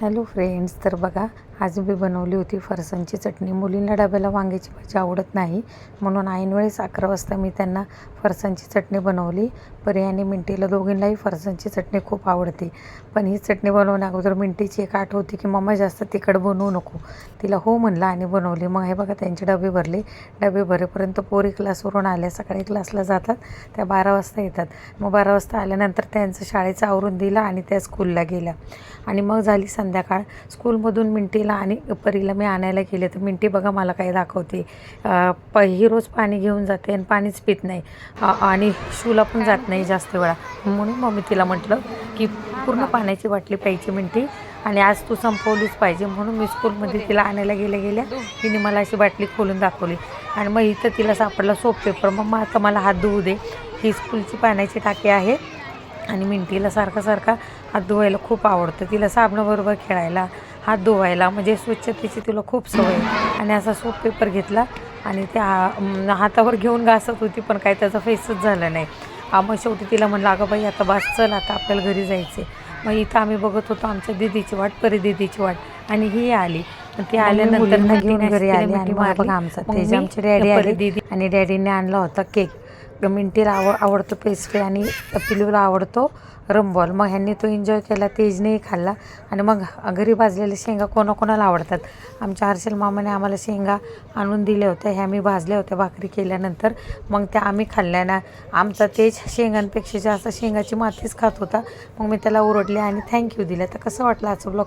Hello friends, तर बघा आज मी बनवली होती फरसाणची चटणी. मुलींना डब्याला वांग्याची भाजी आवडत नाही, म्हणून ऐनवेळेस 11 वाजता मी त्यांना फरसाणची चटणी बनवली. परी आणि मिंटीला दोघींनाही फरसाणची चटणी खूप आवडते. पण ही चटणी बनवण्या अगोदर मिंटीची एक आठ होती की मम्मा जास्त तिखट बनवू नको. तिला हो म्हणलं आणि बनवली. मग हे बघा त्यांचे डबे भरले. डबे भरेपर्यंत पोरी क्लासवरून आल्या, सकाळी क्लासला जातात, त्या 12 वाजता येतात. मग 12 वाजता आल्यानंतर त्यांचं शाळेचं आवरून दिलं आणि त्या स्कूलला गेल्या. आणि मग झाली संध्याकाळ. स्कूलमधून मिंटीला आणि परीला मी आणायला गेले, तर मिंटी बघा मला काय दाखवते. ही रोज पाणी घेऊन जाते आणि पाणीच पित नाही आणि शूला पण जात नाही जास्त वेळा. म्हणून मग मी तिला म्हटलं की पूर्ण पाण्याची बाटली प्यायची मिंटी, आणि आज तू संपवलीच पाहिजे. म्हणून मी स्कूलमध्ये तिला आणायला गेल्या तिने मला अशी बाटली खोलून दाखवली. आणि मग इथं तिला सापडला सोप पेपर. मग आता मला हात धुवू दे. ही स्कूलची पाण्याची टाकी आहे आणि मिंटीला सारखा हात धुवायला खूप आवडतं. तिला साबणाबरोबर खेळायला, हात धुवायला, म्हणजे स्वच्छतेची तिला खूप सवय आहे. आणि असा सोप पेपर घेतला आणि त्या हातावर घेऊन घासत होती, पण काय त्याचा फेसच झाला नाही. मग शेवटी तिला म्हणलं, अगं बाई आता बस, चल आता आपल्याला घरी जायचं आहे. मग इथं आम्ही बघत होतो आमच्या दीदीची वाट, परी दीदीची वाट, आणि ही आली. ती आल्यानंतर घेऊन घरी आली. आणि बघा आमचा तेज आमचे डॅडी आले आणि डॅडीने आणला होता केक. मिंटीला आवडतो पेस्ट्री आणि पिलूला आवडतो रमबॉल. मग ह्यांनी तो एन्जॉय केला, तेजनेही खाल्ला. आणि मग घरी भाजलेल्या शेंगा कोणाकोणाला आवडतात. आमच्या हर्षल मामाने आम्हाला शेंगा आणून दिल्या होत्या, ह्या मी भाजल्या होत्या भाकरी केल्यानंतर. मग त्या आम्ही खाल्ल्या ना. आमचा तेज शेंगांपेक्षा जास्त शेंगाची मातीच खात होता. मग मी त्याला ओरडले आणि थँक्यू दिलं. तर कसं वाटलं आजचं ब्लॉग?